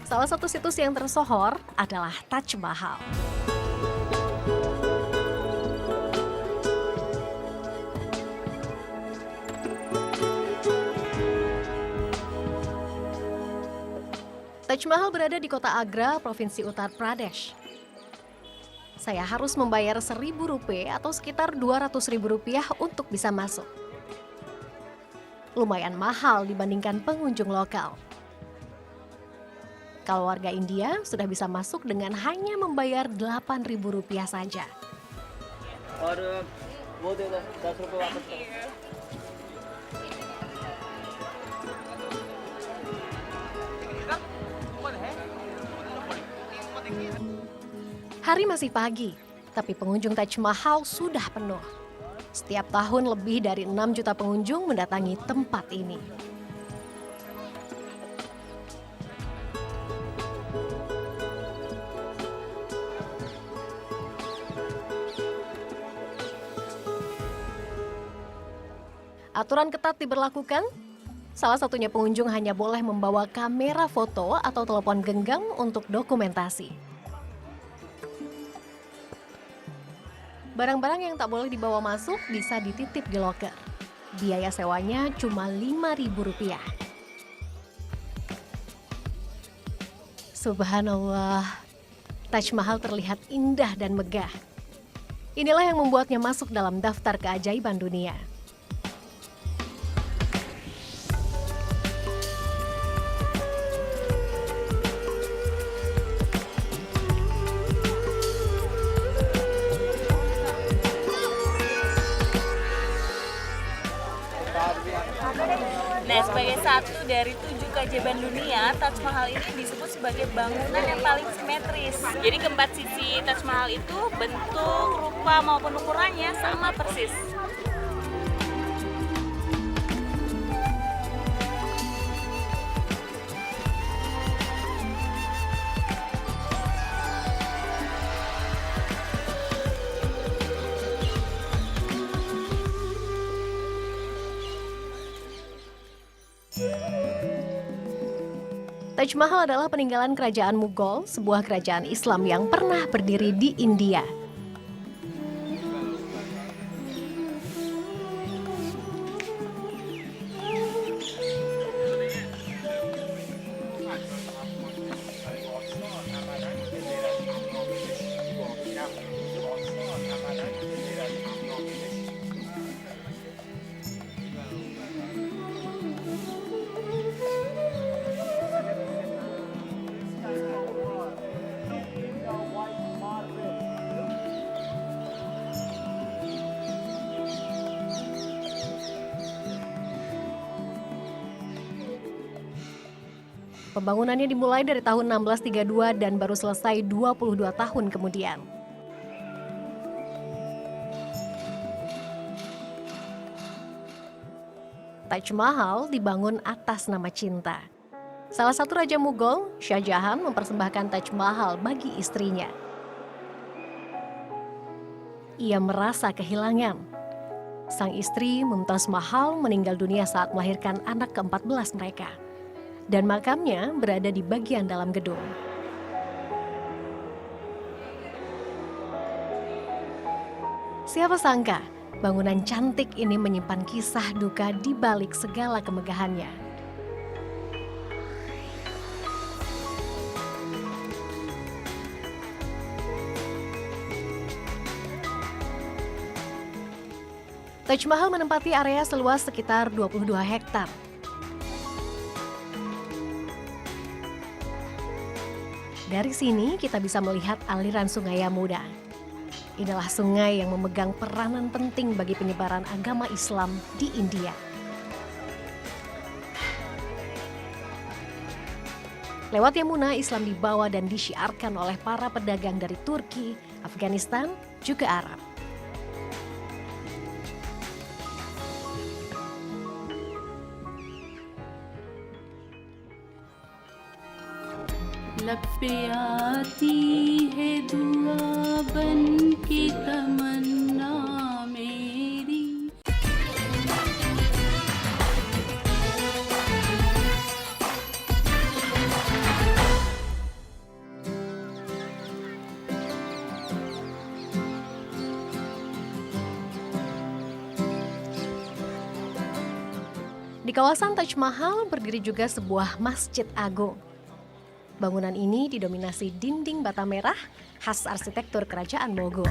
Salah satu situs yang tersohor adalah Taj Mahal. Taj Mahal berada di kota Agra, Provinsi Uttar Pradesh. Saya harus membayar Rp1.000 atau sekitar Rp200.000 untuk bisa masuk. Lumayan mahal dibandingkan pengunjung lokal. Kalau warga India sudah bisa masuk dengan hanya membayar Rp8.000 saja. और वो दे दो 10 रुपए वापस करो। Hari masih pagi, tapi pengunjung Taj Mahal sudah penuh. Setiap tahun lebih dari 6 juta pengunjung mendatangi tempat ini. Aturan ketat diberlakukan. Salah satunya pengunjung hanya boleh membawa kamera foto atau telepon genggam untuk dokumentasi. Barang-barang yang tak boleh dibawa masuk bisa dititip di loker. Biaya sewanya cuma Rp5.000. Subhanallah, Taj Mahal terlihat indah dan megah. Inilah yang membuatnya masuk dalam daftar keajaiban dunia. Nah, sebagai satu dari 7 keajaiban dunia, Taj Mahal ini disebut sebagai bangunan yang paling simetris. Jadi keempat sisi Taj Mahal itu bentuk, rupa maupun ukurannya sama persis. Taj Mahal adalah peninggalan kerajaan Mughal, sebuah kerajaan Islam yang pernah berdiri di India. Pembangunannya dimulai dari tahun 1632 dan baru selesai 22 tahun kemudian. Taj Mahal dibangun atas nama cinta. Salah satu raja Mughal, Shah Jahan, mempersembahkan Taj Mahal bagi istrinya. Ia merasa kehilangan. Sang istri, Mumtaz Mahal, meninggal dunia saat melahirkan anak ke-14 mereka. Dan makamnya berada di bagian dalam gedung. Siapa sangka bangunan cantik ini menyimpan kisah duka di balik segala kemegahannya. Taj Mahal menempati area seluas sekitar 22 hektar. Dari sini kita bisa melihat aliran Sungai Yamuda. Inilah sungai yang memegang peranan penting bagi penyebaran agama Islam di India. Lewat Yamuna, Islam dibawa dan disyiarkan oleh para pedagang dari Turki, Afghanistan, juga Arab. लब पे आती है दुआ बन के तमन्ना मेरी। Di kawasan Taj Mahal berdiri juga sebuah masjid agung. Bangunan ini didominasi dinding bata merah khas arsitektur kerajaan Mughal.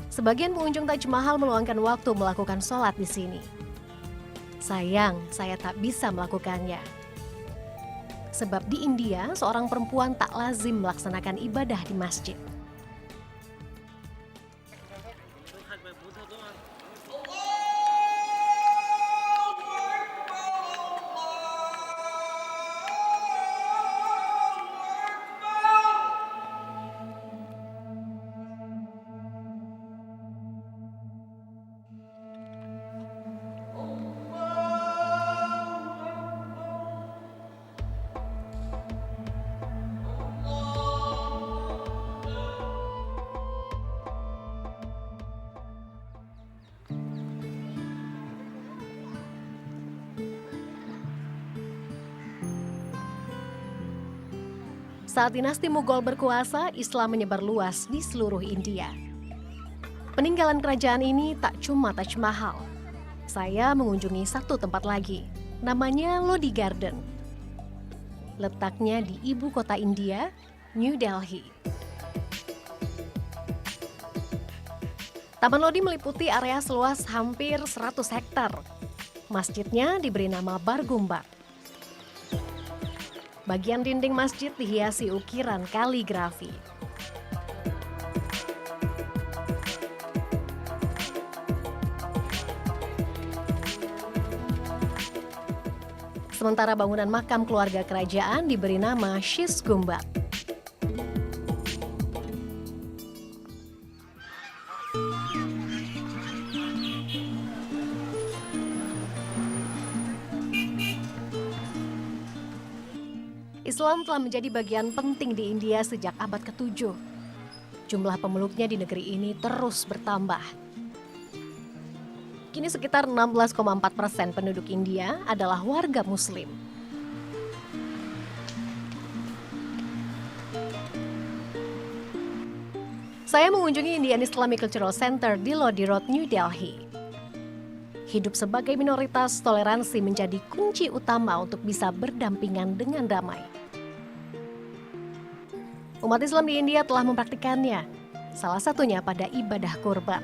Sebagian pengunjung Taj Mahal meluangkan waktu melakukan sholat di sini. Sayang, saya tak bisa melakukannya. Sebab di India, seorang perempuan tak lazim melaksanakan ibadah di masjid. Saat dinasti Mughal berkuasa, Islam menyebar luas di seluruh India. Peninggalan kerajaan ini tak cuma Taj Mahal. Saya mengunjungi satu tempat lagi, namanya Lodi Garden. Letaknya di ibu kota India, New Delhi. Taman Lodi meliputi area seluas hampir 100 hektar. Masjidnya diberi nama Bargumbar. Bagian dinding masjid dihiasi ukiran kaligrafi. Sementara bangunan makam keluarga kerajaan diberi nama Shish Gumbad. Islam telah menjadi bagian penting di India sejak abad ke-7. Jumlah pemeluknya di negeri ini terus bertambah. Kini sekitar 16,4% penduduk India adalah warga Muslim. Saya mengunjungi Indian Islamic Cultural Center di Lodi Road, New Delhi. Hidup sebagai minoritas, toleransi menjadi kunci utama untuk bisa berdampingan dengan damai. Umat Islam di India telah mempraktikannya, salah satunya pada ibadah kurban.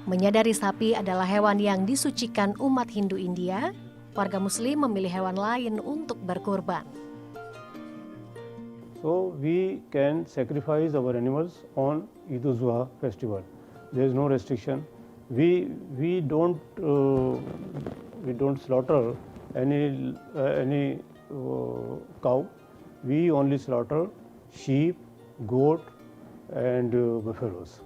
Menyadari sapi adalah hewan yang disucikan umat Hindu India, warga Muslim memilih hewan lain untuk berkurban. So we can sacrifice our animals on Eid-ul-Zuha festival. There is no restriction. We don't slaughter any cow. We only slaughter sheep, goat, and buffaloes.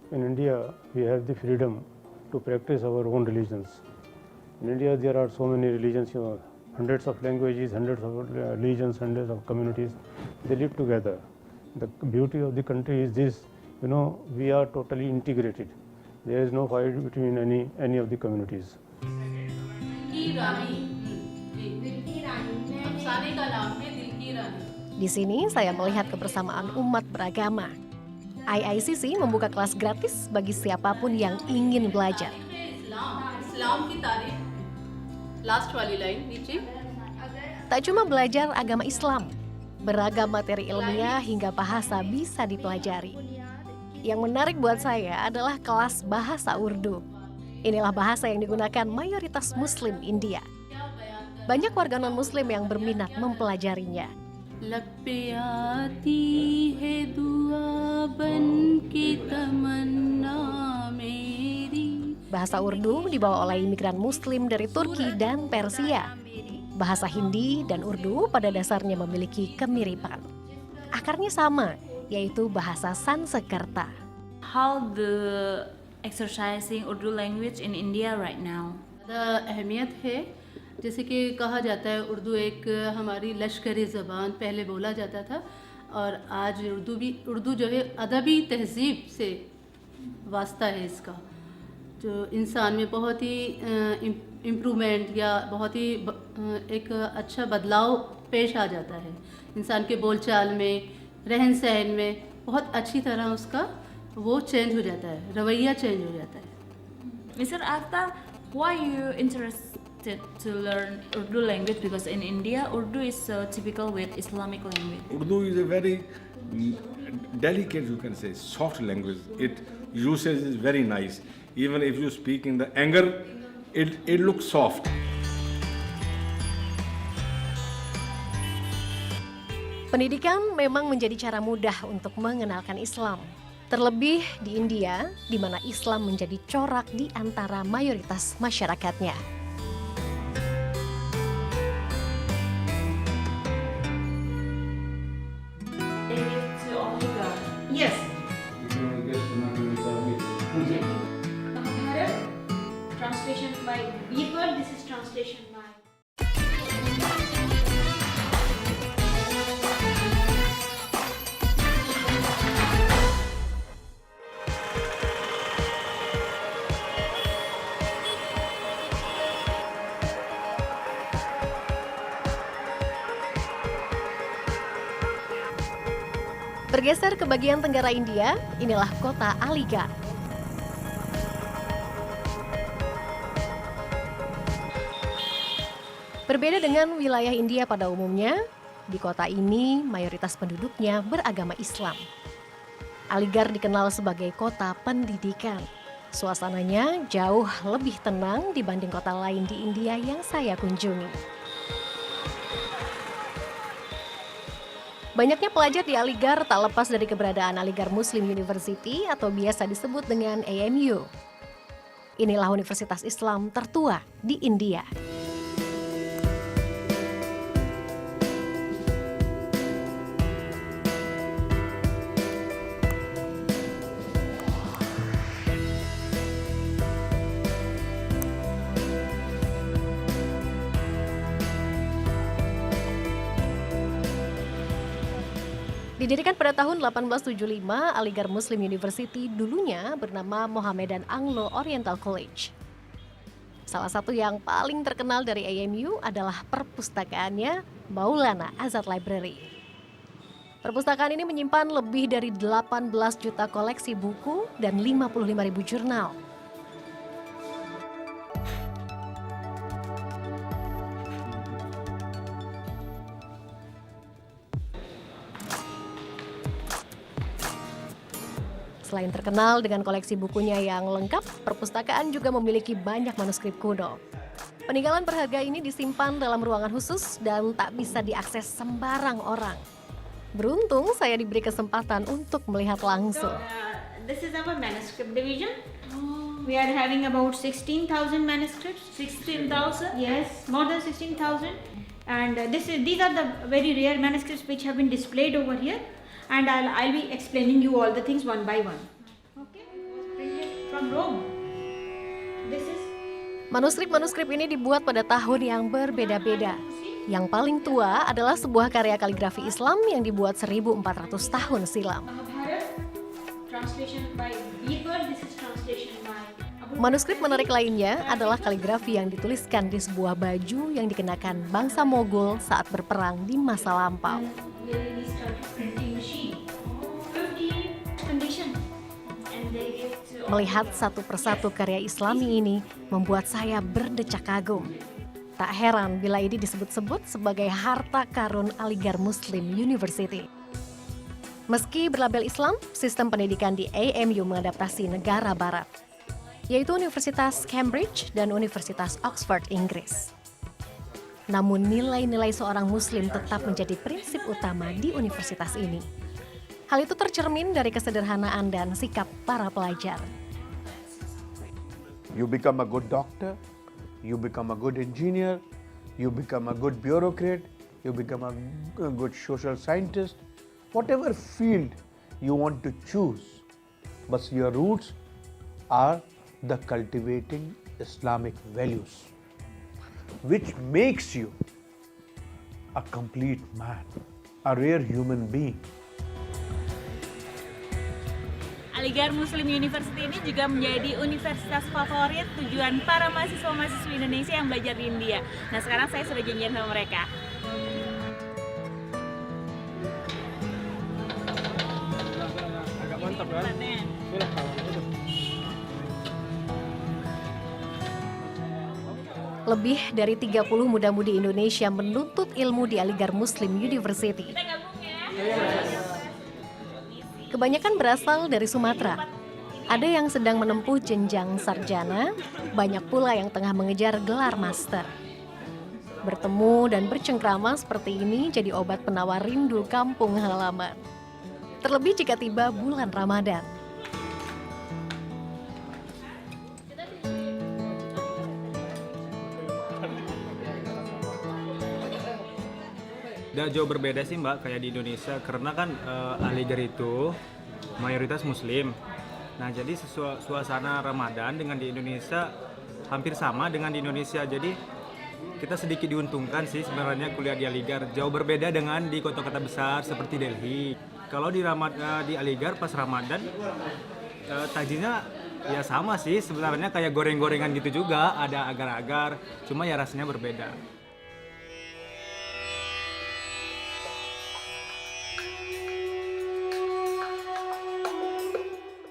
In India, we have the freedom to practice our own religions. In India, there are so many religions, hundreds of languages, hundreds of religions, hundreds of communities. They live together. The beauty of the country is this, we are totally integrated. There is no fight between any of the communities. Di sini saya melihat kebersamaan umat beragama. IICC membuka kelas gratis bagi siapapun yang ingin belajar. Tak cuma belajar agama Islam, beragam materi ilmiah hingga bahasa bisa dipelajari. Yang menarik buat saya adalah kelas bahasa Urdu. Inilah bahasa yang digunakan mayoritas Muslim India. Banyak warga non-Muslim yang berminat mempelajarinya. Bahasa Urdu dibawa oleh imigran Muslim dari Turki dan Persia. Bahasa Hindi dan Urdu pada dasarnya memiliki kemiripan. Akarnya sama, yaitu bahasa Sanskerta. How the exercising Urdu language in India right now? अहमियत है जैसे कि कहा जाता है उर्दू एक हमारी लश्करी ज़बान पहले बोला जाता था और आज उर्दू जो है अदबी तहज़ीब से वास्ता है इसका जो इंसान में बहुत ही इम्प्रूवमेंट या बहुत ही एक अच्छा बदलाव पेश आ जाता है। इंसान के बोलचाल में, रहन सहन में बहुत अच्छी तरह उसका वो चेंज हो जाता है, रवैया चेंज हो जाता है। Mr. Arta, why you interested to learn Urdu language? Because in India, Urdu is so typical with Islamic language. Urdu is a very delicate, you can say, soft language. It usage is very nice. Even if you speak in the anger, it looks soft. Pendidikan memang menjadi cara mudah untuk mengenalkan Islam. Terlebih di India, di mana Islam menjadi corak di antara mayoritas masyarakatnya. Yes. Translation by Beaver. This is translation by. Bergeser ke bagian tenggara India, inilah kota Aligarh. Berbeda dengan wilayah India pada umumnya, di kota ini mayoritas penduduknya beragama Islam. Aligarh dikenal sebagai kota pendidikan. Suasananya jauh lebih tenang dibanding kota lain di India yang saya kunjungi. Banyaknya pelajar di Aligarh tak lepas dari keberadaan Aligarh Muslim University atau biasa disebut dengan AMU. Inilah universitas Islam tertua di India. Didirikan pada tahun 1875, Aligarh Muslim University dulunya bernama Mohammedan Anglo-Oriental College. Salah satu yang paling terkenal dari AMU adalah perpustakaannya, Maulana Azad Library. Perpustakaan ini menyimpan lebih dari 18 juta koleksi buku dan 55.000 jurnal. Selain terkenal dengan koleksi bukunya yang lengkap, perpustakaan juga memiliki banyak manuskrip kuno. Peninggalan berharga ini disimpan dalam ruangan khusus dan tak bisa diakses sembarang orang. Beruntung saya diberi kesempatan untuk melihat langsung. This is our manuscript division. We are having about 16,000 manuscripts. 16,000? Yes, more than 16,000. And these are the very rare manuscripts which have been displayed over here. And I'll be explaining you all the things one by one. Okay, printed from Rome. This is. Manuskrip-manuskrip ini dibuat pada tahun yang berbeda-beda. Yang paling tua adalah sebuah karya kaligrafi Islam yang dibuat 1400 tahun silam. Translation by Beaver. This is translation by. Manuskrip menarik lainnya adalah kaligrafi yang dituliskan di sebuah baju yang dikenakan bangsa Mogul saat berperang di masa lampau. Melihat satu persatu karya Islami ini membuat saya berdecak kagum. Tak heran bila ini disebut-sebut sebagai harta karun Aligarh Muslim University. Meski berlabel Islam, sistem pendidikan di AMU mengadaptasi negara barat, yaitu Universitas Cambridge dan Universitas Oxford, Inggris. Namun nilai-nilai seorang muslim tetap menjadi prinsip utama di universitas ini. Hal itu tercermin dari kesederhanaan dan sikap para pelajar. You become a good doctor, you become a good engineer, you become a good bureaucrat, you become a good social scientist, whatever field you want to choose, but your roots are the cultivating Islamic values, which makes you a complete man, a rare human being. Aligarh Muslim University ini juga menjadi universitas favorit tujuan para mahasiswa-mahasiswi Indonesia yang belajar di India. Nah, sekarang saya sudah janjian sama mereka. Agak mantap kan? Lebih dari 30 muda-mudi Indonesia menuntut ilmu di Aligarh Muslim University. Kita gabung ya. Kebanyakan berasal dari Sumatera. Ada yang sedang menempuh jenjang sarjana, banyak pula yang tengah mengejar gelar master. Bertemu dan bercengkrama seperti ini jadi obat penawar rindu kampung halaman. Terlebih jika tiba bulan Ramadan. Udah jauh berbeda sih Mbak kayak di Indonesia karena kan Aligarh itu mayoritas Muslim. Nah jadi suasana Ramadan dengan di Indonesia hampir sama dengan di Indonesia. Jadi kita sedikit diuntungkan sih sebenarnya kuliah di Aligarh. Jauh berbeda dengan di kota-kota besar seperti Delhi. Kalau di Aligarh pas Ramadan tajilnya ya sama sih sebenarnya kayak goreng-gorengan gitu juga. Ada agar-agar, cuma ya rasanya berbeda.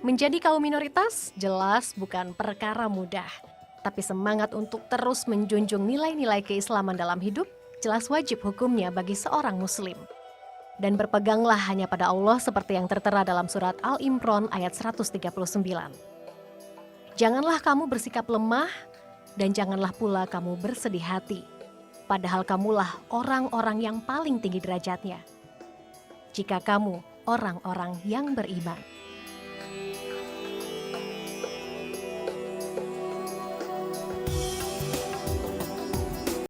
Menjadi kaum minoritas jelas bukan perkara mudah. Tapi semangat untuk terus menjunjung nilai-nilai keislaman dalam hidup jelas wajib hukumnya bagi seorang muslim. Dan berpeganglah hanya pada Allah seperti yang tertera dalam surat Al-Imran ayat 139. Janganlah kamu bersikap lemah dan janganlah pula kamu bersedih hati. Padahal kamulah orang-orang yang paling tinggi derajatnya. Jika kamu orang-orang yang beriman.